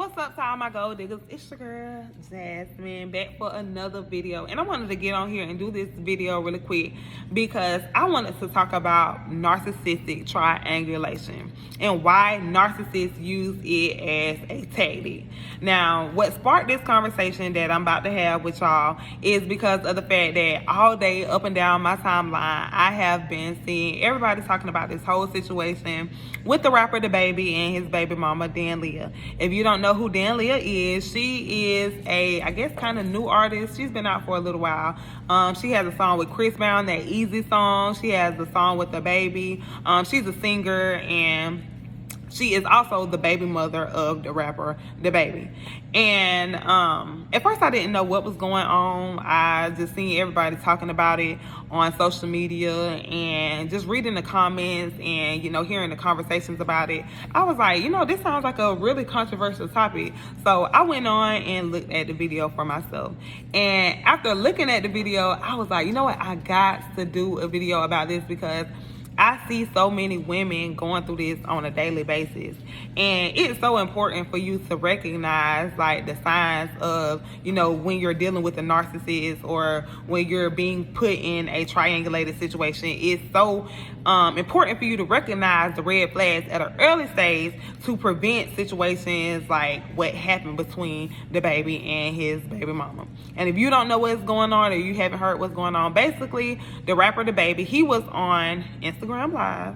What's up to all my gold diggers? It's your girl Jasmine back for another video, and I wanted to get on here and do this video really quick because I wanted to talk about narcissistic triangulation and why narcissists use it as a tactic. Now, what sparked this conversation that I'm about to have with y'all is because of the fact that all day up and down my timeline I have been seeing everybody talking about this whole situation with the rapper DaBaby and his baby mama Leah. If you don't know who Leah is, she is a, I guess, kind of new artist. She's been out for a little while. She has a song with Chris Brown, that Easy song. She has a song with DaBaby. She's a singer, and she is also the baby mother of the rapper DaBaby. And at first I didn't know what was going on. I just seen everybody talking about it on social media and just reading the comments and, you know, hearing the conversations about it. I was like, you know, this sounds like a really controversial topic. So I went on and looked at the video for myself. And after looking at the video, I was like, you know what? I got to do a video about this because I see so many women going through this on a daily basis, and it's so important for you to recognize like the signs of, you know, when you're dealing with a narcissist or when you're being put in a triangulated situation. It's so important for you to recognize the red flags at an early stage to prevent situations like what happened between DaBaby and his baby mama. And if you don't know what's going on or you haven't heard what's going on, basically the rapper DaBaby, he was on Instagram Live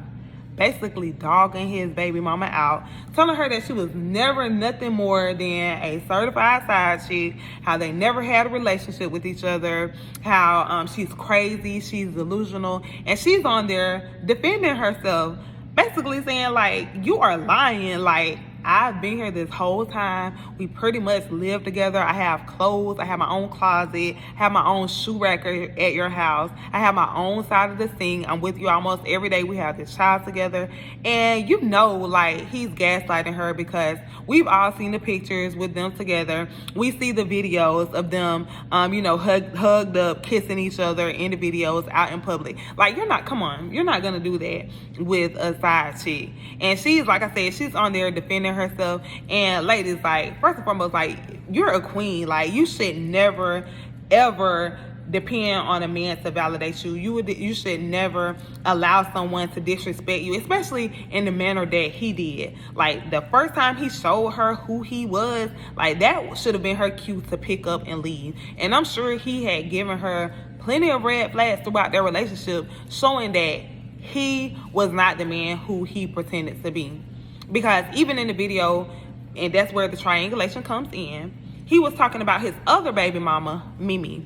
basically dogging his baby mama out, telling her that she was never nothing more than a certified side chick, how they never had a relationship with each other, how she's crazy, she's delusional, and she's on there defending herself, basically saying like, you are lying, like, I've been here this whole time. We pretty much live together. I have clothes. I have my own closet. I have my own shoe rack at your house. I have my own side of the sink. I'm with you almost every day. We have this child together. And you know, like, he's gaslighting her because we've all seen the pictures with them together. We see the videos of them, you know, hugged up, kissing each other in the videos out in public. Like, you're not going to do that with a side chick. And she's, like I said, she's on there defending herself. And ladies, like, first and foremost, like, you're a queen. Like, you should never ever depend on a man to validate you. You should never allow someone to disrespect you, especially in the manner that he did. Like, the first time he showed her who he was, like, that should have been her cue to pick up and leave. And I'm sure he had given her plenty of red flags throughout their relationship, showing that he was not the man who he pretended to be. Because even in the video, and that's where the triangulation comes in, he was talking about his other baby mama, Mimi.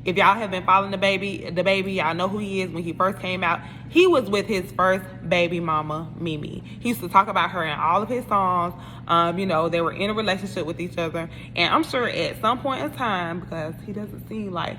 If y'all have been following DaBaby, y'all know who he is. When he first came out, he was with his first baby mama, Mimi. He used to talk about her in all of his songs. You know, they were in a relationship with each other. And I'm sure at some point in time, because he doesn't seem like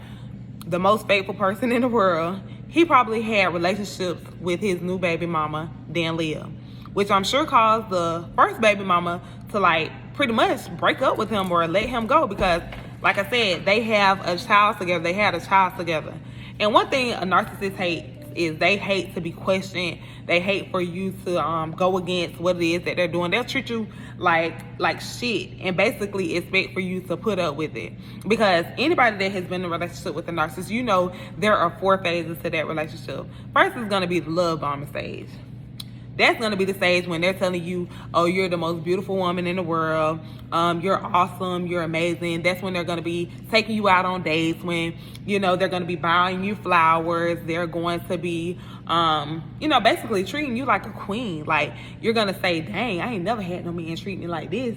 the most faithful person in the world, he probably had relationships with his new baby mama, Leah, which I'm sure caused the first baby mama to, like, pretty much break up with him or let him go because, like I said, they have a child together. They had a child together. And one thing a narcissist hates is they hate to be questioned. They hate for you to go against what it is that they're doing. They'll treat you like shit and basically expect for you to put up with it. Because anybody that has been in a relationship with a narcissist, you know there are 4 phases to that relationship. First is going to be the love bombing stage. That's going to be the stage when they're telling you, oh, you're the most beautiful woman in the world. You're awesome. You're amazing. That's when they're going to be taking you out on dates, when, you know, they're going to be buying you flowers. They're going to be, you know, basically treating you like a queen. Like, you're going to say, dang, I ain't never had no man treat me like this.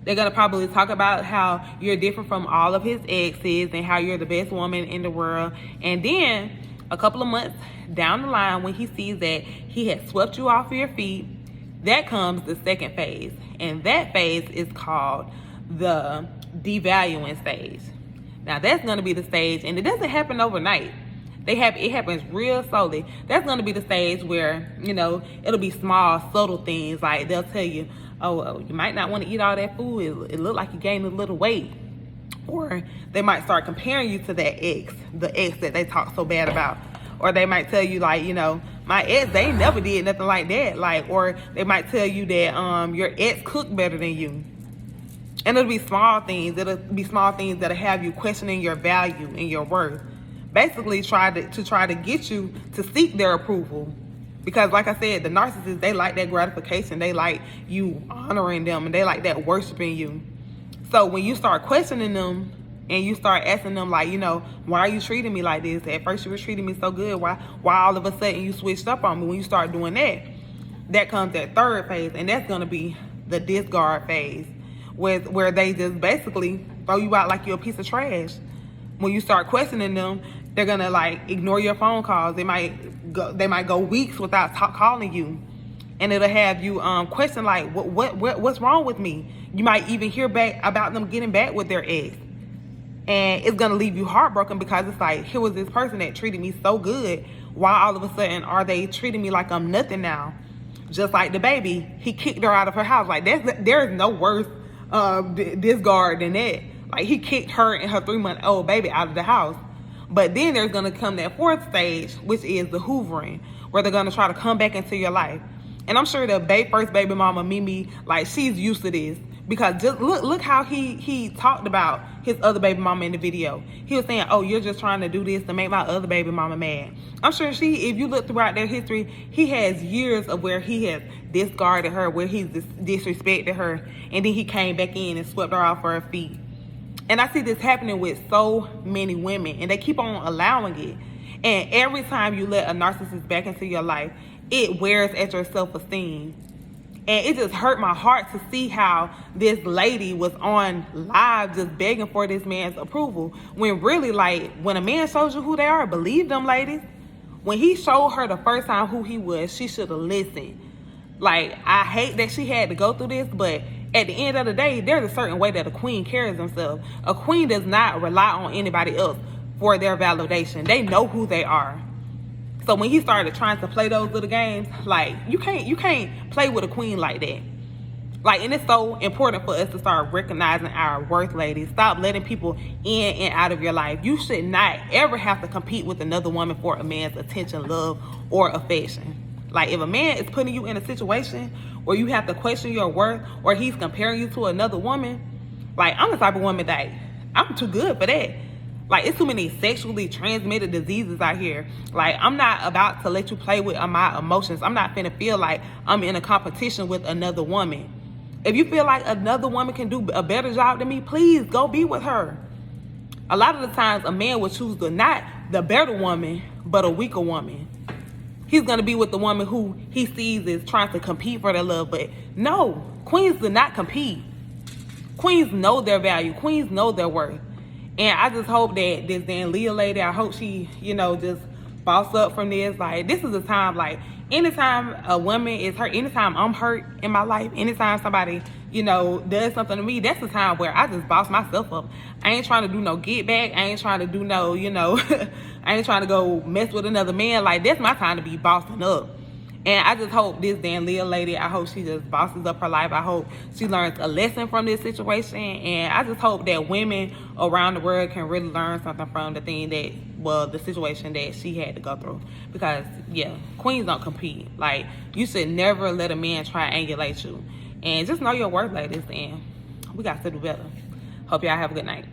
They're going to probably talk about how you're different from all of his exes and how you're the best woman in the world. And then a couple of months down the line, when he sees that he has swept you off of your feet, that comes the second phase. And that phase is called the devaluing stage. Now, that's going to be the stage, and it doesn't happen overnight. It happens real slowly. That's going to be the stage where, you know, it'll be small, subtle things. Like, they'll tell you, oh, you might not want to eat all that food. It looked like you gained a little weight. Or they might start comparing you to that ex, the ex that they talk so bad about. Or they might tell you, like, you know, my ex, they never did nothing like that. Like, or they might tell you that your ex cooked better than you. And it'll be small things. It'll be small things that'll have you questioning your value and your worth. Basically, try to get you to seek their approval. Because like I said, the narcissists, they like that gratification. They like you honoring them, and they like that worshiping you. So when you start questioning them and you start asking them, like, why are you treating me like this? At first you were treating me so good. Why all of a sudden you switched up on me? When you start doing that, that comes that third phase, and that's going to be the discard phase, where they just basically throw you out like you're a piece of trash. When you start questioning them, they're going to like ignore your phone calls. They might go weeks without calling you. And it'll have you question like, what's wrong with me? You might even hear back about them getting back with their ex. And it's going to leave you heartbroken, because it's like, here was this person that treated me so good. Why all of a sudden are they treating me like I'm nothing now? Just like the baby, he kicked her out of her house. Like, there is no worse discard than that. Like, he kicked her and her 3-month-old baby out of the house. But then there's going to come that fourth stage, which is the hoovering, where they're going to try to come back into your life. And I'm sure the first baby mama, Mimi, like, she's used to this. Because just look how he talked about his other baby mama in the video. He was saying, oh, you're just trying to do this to make my other baby mama mad. I'm sure if you look throughout their history, he has years of where he has discarded her, where he's disrespected her, and then he came back in and swept her off her feet. And I see this happening with so many women, and they keep on allowing it. And every time you let a narcissist back into your life, it wears at your self-esteem. And it just hurt my heart to see how this lady was on live just begging for this man's approval. When really, like, when a man shows you who they are, believe them, ladies. When he showed her the first time who he was, she should have listened. Like, I hate that she had to go through this, but at the end of the day, there's a certain way that a queen carries themselves. A queen does not rely on anybody else for their validation. They know who they are. So when he started trying to play those little games, like, you can't play with a queen like that. Like, and it's so important for us to start recognizing our worth, ladies. Stop letting people in and out of your life. You should not ever have to compete with another woman for a man's attention, love, or affection. Like, if a man is putting you in a situation where you have to question your worth, or he's comparing you to another woman, like, I'm the type of woman that I'm too good for that. Like, it's too many sexually transmitted diseases out here. Like, I'm not about to let you play with my emotions. I'm not finna feel like I'm in a competition with another woman. If you feel like another woman can do a better job than me, please go be with her. A lot of the times, a man will choose not the better woman, but a weaker woman. He's gonna be with the woman who he sees is trying to compete for their love. But no, queens do not compete. Queens know their value. Queens know their worth. And I just hope that this Dan Leah lady, I hope she, just boss up from this. Like, this is a time, like, anytime a woman is hurt, anytime I'm hurt in my life, anytime somebody, does something to me, that's the time where I just boss myself up. I ain't trying to do no get back. I ain't trying to do no, I ain't trying to go mess with another man. Like, that's my time to be bossing up. And I just hope this Dan Leah lady, I hope she just bosses up her life. I hope she learns a lesson from this situation. And I just hope that women around the world can really learn something from the situation that she had to go through. Because, yeah, queens don't compete. Like, you should never let a man triangulate you. And just know your worth, ladies. And we got to do better. Hope y'all have a good night.